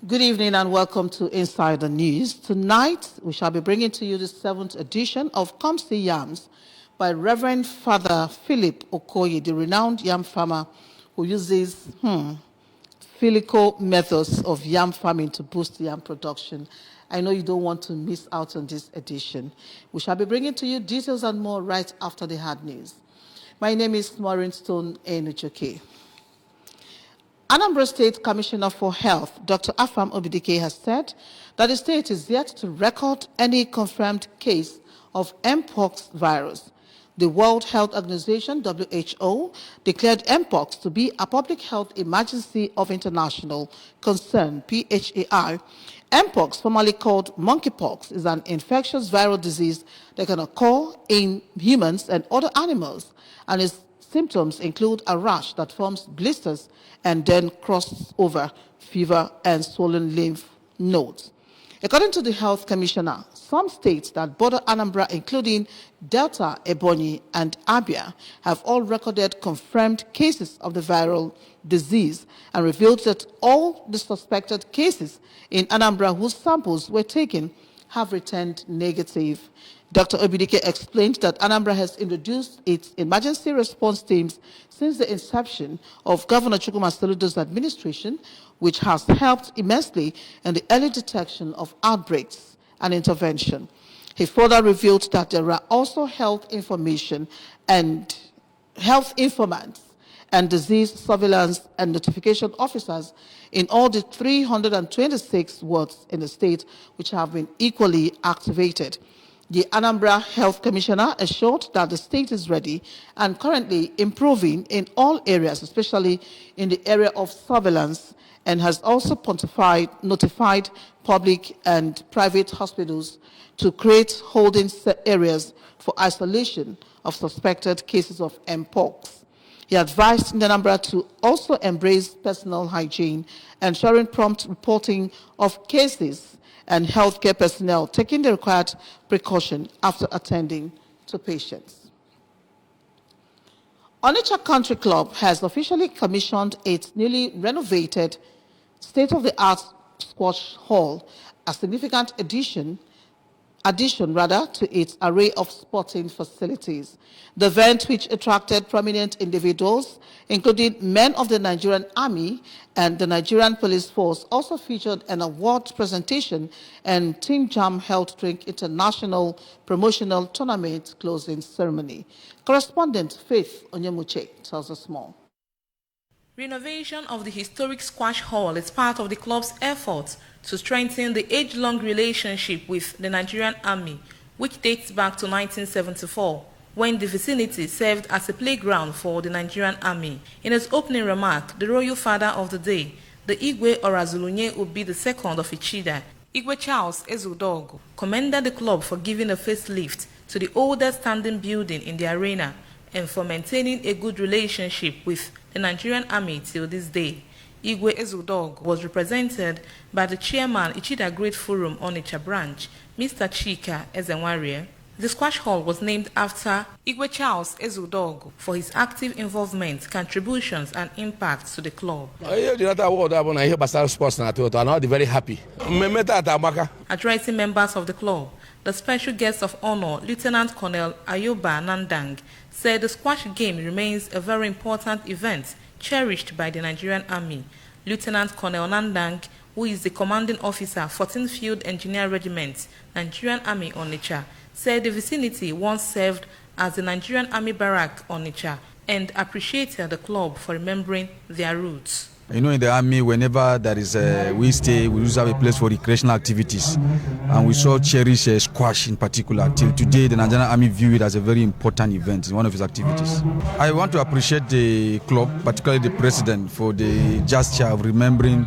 Good evening and welcome to Inside the News. Tonight, we shall be bringing to you the 7th edition of Come See Yams by Reverend Father Philip Okoye, the renowned yam farmer who uses physical methods of yam farming to boost yam production. I know you don't want to miss out on this edition. We shall be bringing to you details and more right after the hard news. My name is Maureen Stone Onicha. Anambra State Commissioner for Health, Dr. Afam Obidike, has said that the state is yet to record any confirmed case of Mpox virus. The World Health Organization, WHO, declared Mpox to be a public health emergency of international concern, PHAI. Mpox, formerly called monkeypox, is an infectious viral disease that can occur in humans and other animals, and its symptoms include a rash that forms blisters and then crosses over fever and swollen lymph nodes. According to the Health Commissioner, some states that border Anambra, including Delta, Ebonyi, and Abia, have all recorded confirmed cases of the viral disease and revealed that all the suspected cases in Anambra whose samples were taken have returned negative. Dr. Obidike explained that Anambra has introduced its emergency response teams since the inception of Governor Chukwuma Soludo's administration, which has helped immensely in the early detection of outbreaks and intervention. He further revealed that there are also health information and health informants and disease surveillance and notification officers in all the 326 wards in the state, which have been equally activated. The Anambra Health Commissioner assured that the state is ready and currently improving in all areas, especially in the area of surveillance, and has also notified public and private hospitals to create holding areas for isolation of suspected cases of Mpox. He advised Anambra to also embrace personal hygiene, ensuring prompt reporting of cases and healthcare personnel taking the required precaution after attending to patients. Onicha Country Club has officially commissioned its newly renovated state-of-the-art squash hall, a significant addition to its array of sporting facilities. The event, which attracted prominent individuals, including men of the Nigerian Army and the Nigerian Police Force, also featured an award presentation and Team Jam Health Drink International Promotional Tournament closing ceremony. Correspondent Faith Onyemuche tells us more. Renovation of the historic squash hall is part of the club's efforts to strengthen the age-long relationship with the Nigerian Army, which dates back to 1974, when the vicinity served as a playground for the Nigerian Army. In his opening remark, the royal father of the day, the Igwe Orazulunye Obi II of Ichida, Igwe Charles Ezudogo, commended the club for giving a facelift to the oldest standing building in the arena and for maintaining a good relationship with the Nigerian Army till this day. Igwe Ezudog was represented by the chairman, Ichida Great Forum Onicha branch, Mr. Chika Ezenwarie. The squash hall was named after Igwe Charles Ezudog for his active involvement, contributions, and impact to the club. Very happy. Addressing members of the club, the special guest of honor, Lieutenant Colonel Ayoba Nandang, said the squash game remains a very important event cherished by the Nigerian Army. Lieutenant Colonel Nandang, who is the commanding officer, 14th Field Engineer Regiment, Nigerian Army Onicha, said the vicinity once served as the Nigerian Army Barrack Onicha and appreciated the club for remembering their roots. You know, in the army, whenever there is we stay, we usually have a place for recreational activities. And we so cherish squash in particular. Till today, the Nigerian Army view it as a very important event in one of its activities. I want to appreciate the club, particularly the president, for the gesture of remembering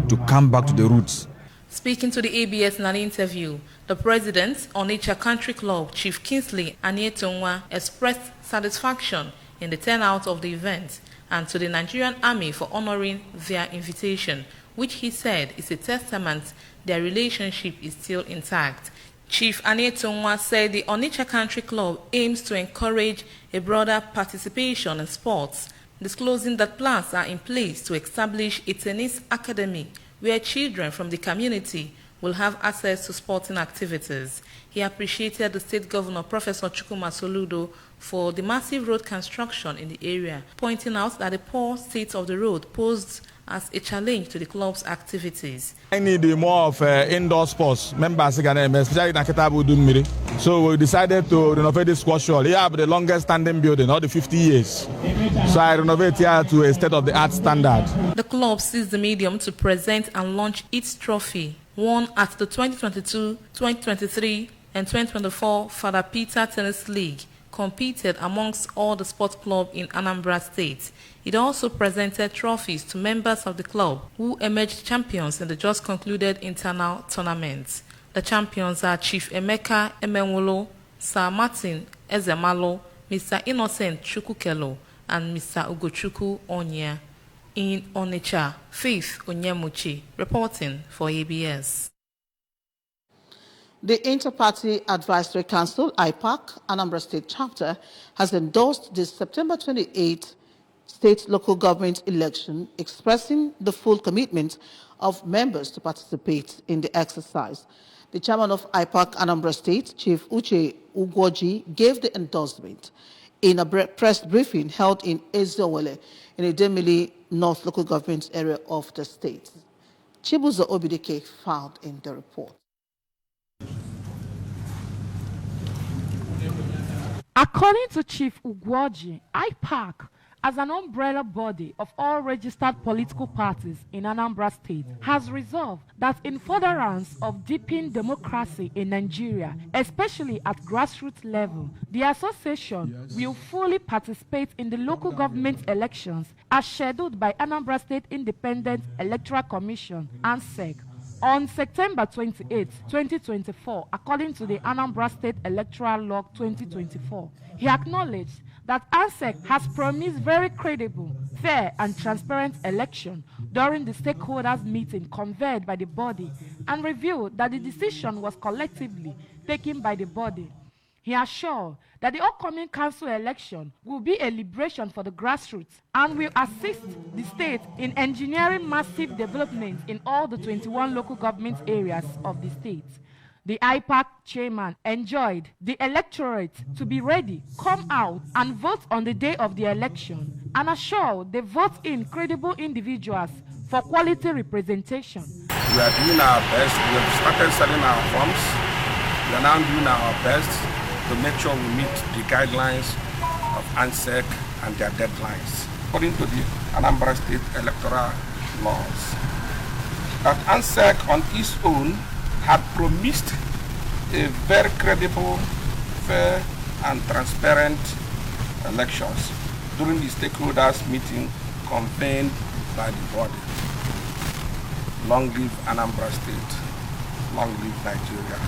to come back to the roots. Speaking to the ABS in an interview, the president, Onicha Country Club, Chief Kingsley Anietonwa, expressed satisfaction in the turnout of the event and to the Nigerian Army for honoring their invitation, which he said is a testament their relationship is still intact. Chief Anietonwa said the Onicha Country Club aims to encourage a broader participation in sports, disclosing that plans are in place to establish a tennis academy where children from the community will have access to sporting activities. He appreciated the state governor, Professor Chukwuma Soludo, for the massive road construction in the area, pointing out that the poor state of the road posed as a challenge to the club's activities. I need more of indoor sports, members, especially in Akitabu. So we decided to renovate this squash hall. Here have the longest standing building, all the 50 years. So I renovate here to a state-of-the-art standard. The club seized the medium to present and launch its trophy, won at the 2022, 2023, and 2024 Father Peter Tennis League, competed amongst all the sports clubs in Anambra State. It also presented trophies to members of the club who emerged champions in the just concluded internal tournament. The champions are Chief Emeka Emenwolo, Sir Martin Ezemalo, Mr. Innocent Chukukelo, and Mr. Ugochukwu Onya. In Onicha, Faith Onyemuchi, reporting for ABS. The Inter-Party Advisory Council, IPAC, Anambra State Chapter, has endorsed the September 28 state local government election, expressing the full commitment of members to participate in the exercise. The chairman of IPAC, Anambra State, Chief Uche Ugwoji, gave the endorsement in a press briefing held in Eziowele, in a Idemili North local government area of the state. Chibuzo Obidike filed in the report. According to Chief Ugwoji, IPAC, as an umbrella body of all registered political parties in Anambra State, has resolved that in furtherance of deepening democracy in Nigeria, especially at grassroots level, the association will fully participate in the local government elections as scheduled by Anambra State Independent Electoral Commission, ANSEC, on September 28, 2024, according to the Anambra State Electoral Law 2024. He acknowledged that ANSEC has promised very credible, fair, and transparent election during the stakeholders' meeting convened by the body, and revealed that the decision was collectively taken by the body. He assured that the upcoming council election will be a liberation for the grassroots and will assist the state in engineering massive development in all the 21 local government areas of the state. The IPAC chairman enjoined the electorate to be ready, come out, and vote on the day of the election, and assured they vote in credible individuals for quality representation. We are doing our best. We have started selling our forms. We are now doing our best to make sure we meet the guidelines of ANSEC and their deadlines. According to the Anambra State electoral laws, that ANSEC on its own had promised a very credible, fair, and transparent elections during the stakeholders meeting convened by the body. Long live Anambra State. Long live Nigeria.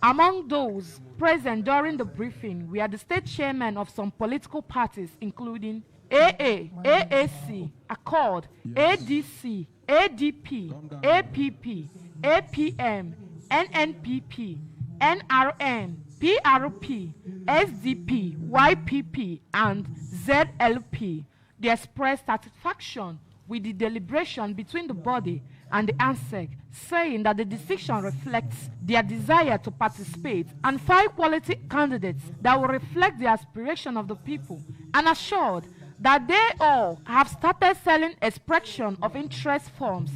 Among those present during the briefing were the state chairmen of some political parties, including AA, AAC, Accord, ADC, ADP, APP, APM, NNPP, NRN, PRP, SDP, YPP, and ZLP. They expressed satisfaction with the deliberation between the body and the ANSEC, saying that the decision reflects their desire to participate and find quality candidates that will reflect the aspiration of the people, and assured that they all have started selling expression of interest forms,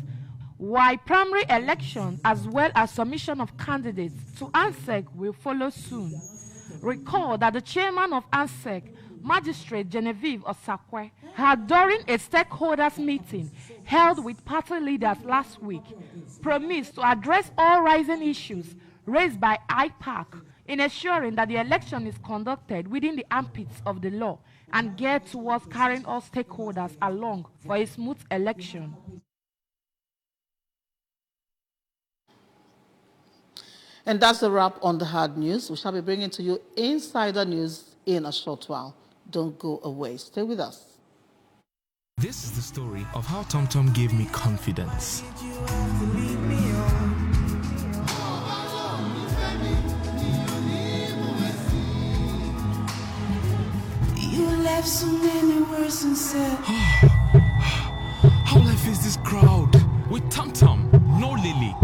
while primary elections as well as submission of candidates to ANSEC will follow soon. Recall that the chairman of ANSEC, Magistrate Genevieve Osakwe, had during a stakeholders meeting held with party leaders last week promised to address all rising issues raised by IPAC in ensuring that the election is conducted within the ambits of the law and geared towards carrying all stakeholders along for a smooth election. And that's a wrap on the hard news. We shall be bringing to you insider news in a short while. Don't go away. Stay with us. This is the story of how TomTom gave me confidence. You left so many words person said, How will I face this crowd? With TomTom, no Lily.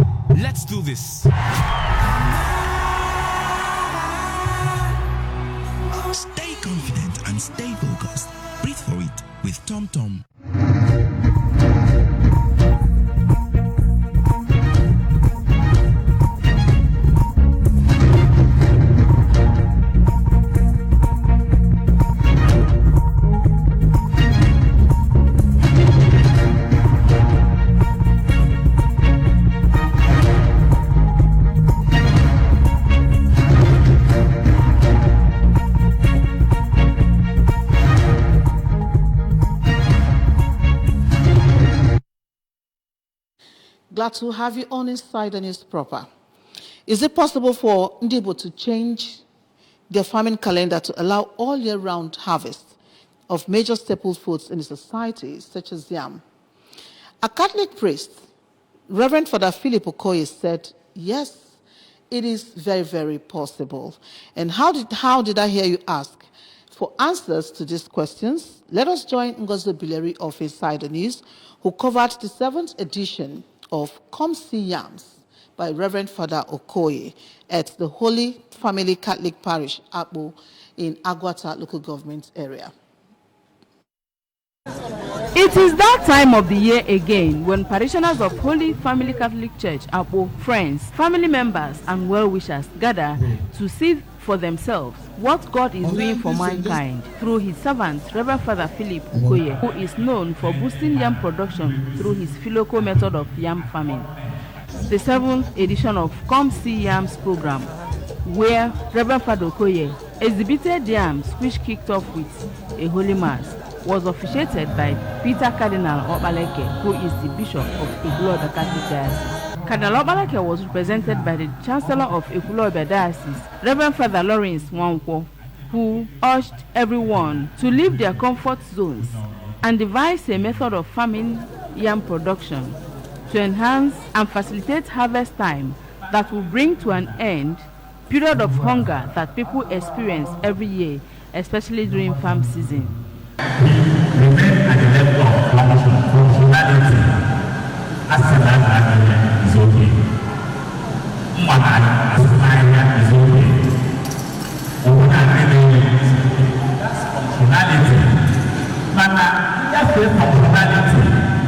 Let's do this. stay confident and stay focused. Breathe for it with TomTom. Glad to have you on Inside the News Proper. Is it possible for Ndibo to change their farming calendar to allow all year-round harvest of major staple foods in the society, such as yam? A Catholic priest, Reverend Father Philip Okoye, said, yes, it is very, very possible. And how did I hear you ask? For answers to these questions, let us join Ngozi Bileri of Inside the News, who covered the 7th edition of Come See Yams by Reverend Father Okoye at the Holy Family Catholic Parish, Akpo, in Agwata local government area. It is that time of the year again when parishioners of Holy Family Catholic Church, Akpo, friends, family members, and well-wishers gather to see for themselves what God is doing for mankind through his servant, Reverend Father Philip Okoye, who is known for boosting yam production through his Filoco method of yam farming. The 7th edition of Come See Yams program, where Reverend Father Okoye exhibited yams which kicked off with a holy mass, was officiated by Peter Cardinal Obaleke, who is the Bishop of Ekulobe Catholic Diocese. Cardinal Obaleke was represented by the Chancellor of Ekulobe Diocese, Reverend Father Lawrence Nwankwo, who urged everyone to leave their comfort zones and devise a method of farming yam production to enhance and facilitate harvest time that will bring to an end period of hunger that people experience every year, especially during farm season. Remain at the level of functionality as a is okay. As a is okay. That's functionality. But just the functionality,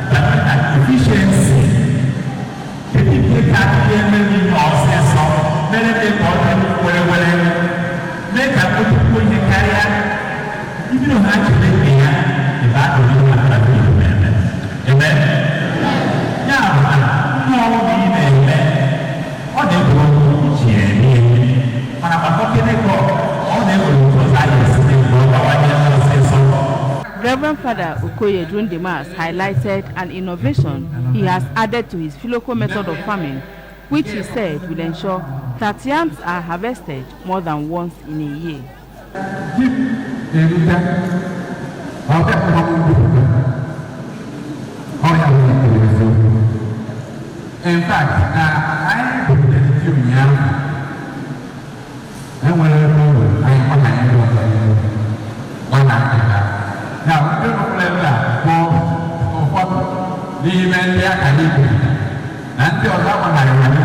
but not efficiency. The people can't hear me or say so. Many people make a good people in the career. Even though actually they are the bad of you and that you remember. Amen? Now, no mean amen. Or they go to Jenny. When I'm talking about all they will do is I say so. Reverend Father Okoye during the Mass highlighted an innovation he has added to his Filoco method of farming, which he said will ensure that yams are harvested more than once in a year. In fact, I put the few young and when I one now, don't let that for what the event there can be. Until that one I want to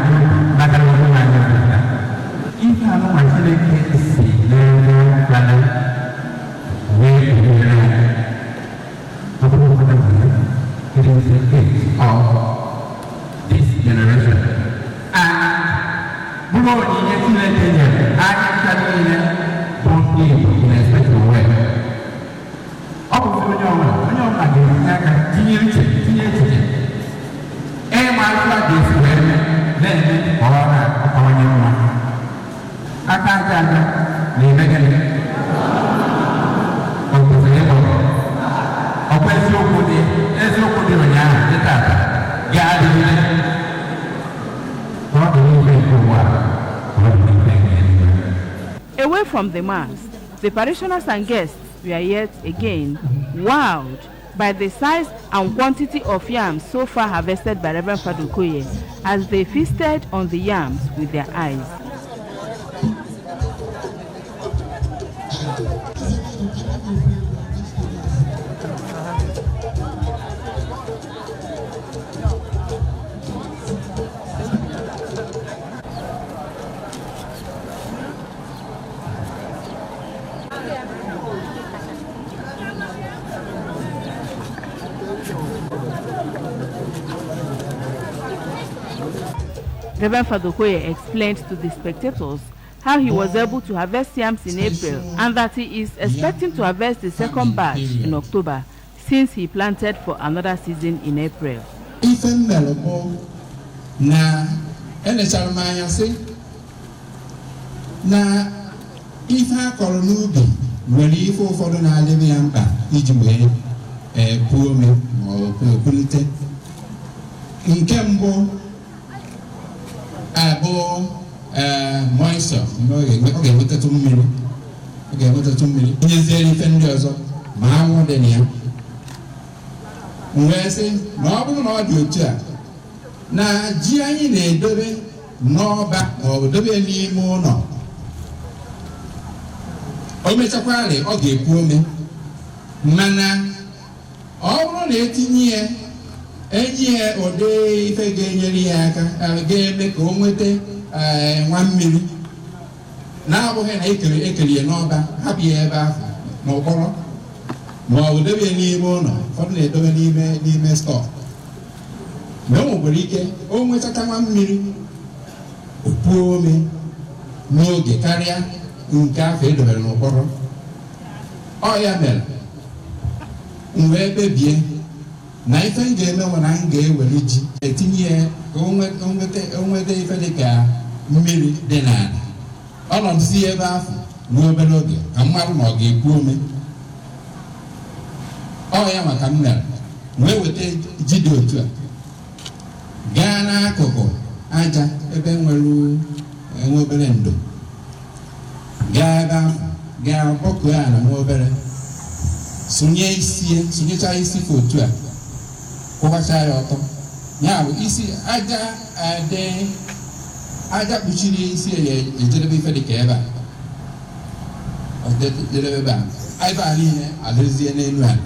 if I know my children can see, it is the case of this generation. And we know in a I actually don't live in a special way. When you're like a teenager, and my flag is then our young one. I can't leave again. Away from the Mass, the parishioners and guests were yet again wowed by the size and quantity of yams so far harvested by Reverend Father Okoye as they feasted on the yams with their eyes. Reverend Father Okoye explained to the spectators how he was able to harvest yams in April and that he is expecting to harvest the second batch in October since he planted for another season in April. Moisture, okay, what the 2 million. Okay, what the 2 million. Is there anything else? My one than you. Where say, no, no, do it. Now, Gianni, Dobby, no back or Dobby more no. Oh, Mr. Quali, okay, poor me. Mana, all on 18 years. A year or day, if I gain make home with 1 million. Now we have a number, happy ever, no borrow. More would there be any more, for the don't store. No, Borike, almost at 1 million. Poor me, no get carrier, in cafe, no borrow. Oh, yeah, Mel. Where baby. Night and game when I'm gay with it, 18 years, only day for the car, Millie Denan. All on see about no belogi, and Marmoggy, poor me. Oh, I am a camel. Where would take Gido to Ghana Coco, Aja, Ebenwalu, and Wobelendo. Gada, Gal Pokuan, and Wobel. Sunye isi for 12. Now, isi aja kuchiri isi ejele be fede keba. Ojele ba. Ai ba ni alezi ne nua.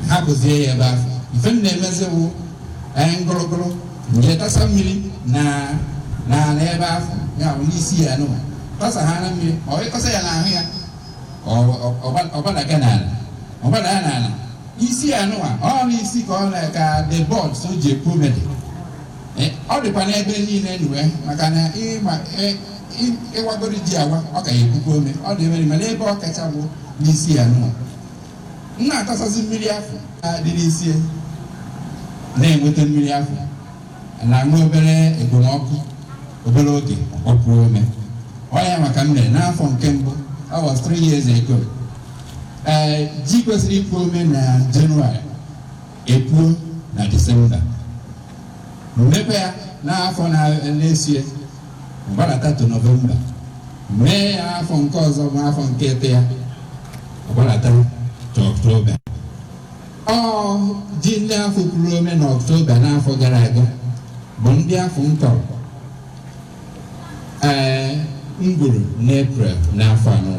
Ha ko zie ya ba. Ifem na emezewo engologolo. Nje tasa mmiri na ba. Ya oni isi ya no. Tasa ha na mmiri. O e tasa ya na ahụ ya. Oba na Ghana. Oba na isi anụwa ọ isi ka ọ na-eka the board so je comedy ọ dịkwa n'ebe niile nwe maka na ịwagoro ji awa ọ ka ekwukwa ome ọ dị eme mana ebe ọ kacha bụ n'isi anụwa nna atasazi mmiri afọ dị n'isi na-enweta mmiri afọ na nwe obere ekpomọkụ obere oge ọkwụrụ ome ọ ya maka m n'afọ nke mbụ I was 3 years ago. Ji kwesịrị ikwu ome na Jenụwarị, epuo na Disemba. Mmepe ya n'afọ na-esie, mgbalata to Novemba. Mee ya afọ nke ọzọ bụ afọ nke ete ya, mgbalata to Oktoba. Ji ndị afọ kwuru ome na Oktoba n'afọ gara aga bụ ndị afọ ntọrọ. Ngwuru n'April n'afọ anọ.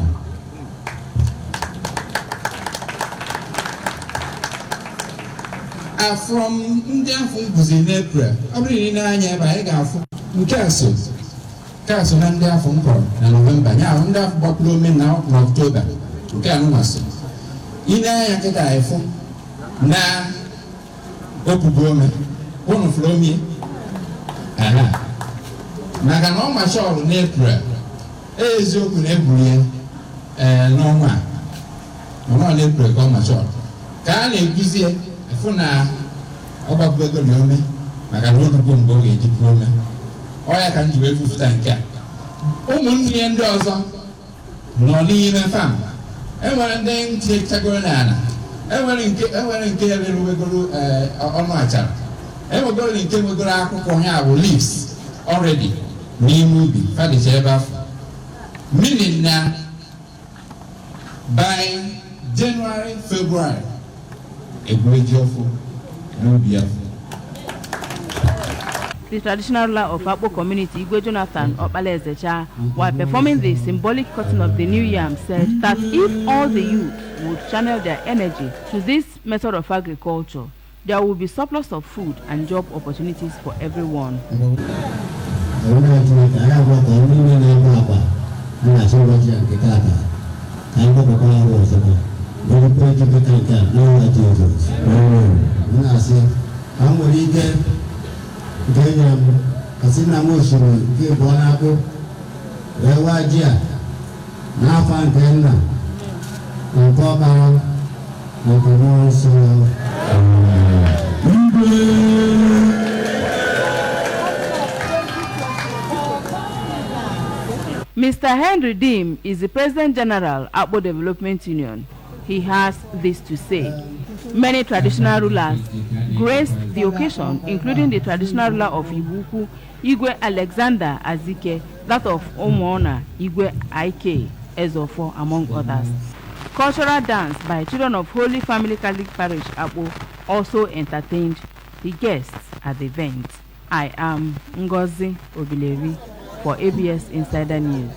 From ndị afọ mbuzi n'April, ọ bụrụ na ị na-anya ebe anyị ga-afụ nke a so na ndị afọ mkpọrọ na Novemba, ya ahụ ndị afọ gbapụrụ ome na Oktoba, nke anụ masị. Ị na-anya kịta ịfụ na okwubu ome, ụnụ fụrụ ome maka na ọ macha ọrụ n'April. Eziokwu na egburu ya n'ọnwa a n'April ka ọ macha ọrụ ka a na-eguzi efu na ọgbapụ ego na ome maka na olugbo mgbe ọ ga-ejipụ ome ọ ya ka m ji wee kwupụta nke a. Ụmụnne ya ndị ọzọ nọ n'ime fam, enwere ndị ntị chagoro n'ala, enwere nke erewegoro ọnụ achara, enwegoro nke nwegoro akwụkwọ ya bụ leaves already n'ime ubi fadicha ebe afọ. Meaning that by January, February, a great joyful will be up. The traditional ruler of Akpo community, Igwe Jonathan Opalezecha, while performing the symbolic cutting of the new yam, said that if all the youth would channel their energy to this method of agriculture, there will be surplus of food and job opportunities for everyone. asina mo suru ke bona ko rewa jia na fan kenna ko ba na ko mo so Mr. Henry Dim is the President General, Akpo Development Union. He has this to say. Many traditional rulers graced the occasion, including the traditional ruler of Ibuku, Igwe Alexander Azike, that of Omona, Igwe Ike Ezofo, among others. Cultural dance by children of Holy Family Catholic Parish, Akpo, also entertained the guests at the event. I am Ngozi Obileri for ABS Insider News.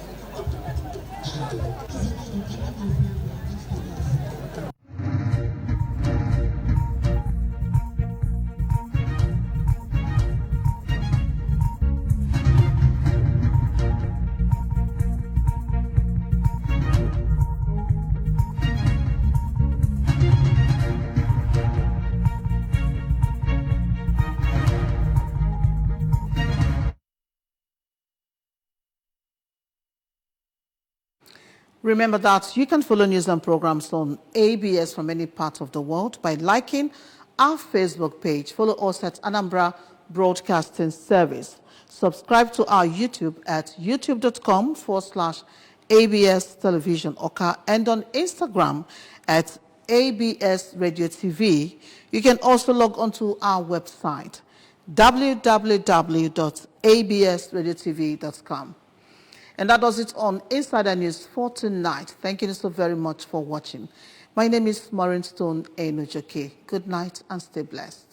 Remember that you can follow news and programs on ABS from any part of the world by liking our Facebook page. Follow us at Anambra Broadcasting Service. Subscribe to our YouTube at youtube.com/ABS Television Oka and on Instagram at ABS Radio TV. You can also log on to our website www.absradiotv.com. And that does it on Insider News for tonight. Thank you so very much for watching. My name is Maureen Stone Enojoke. Good night and stay blessed.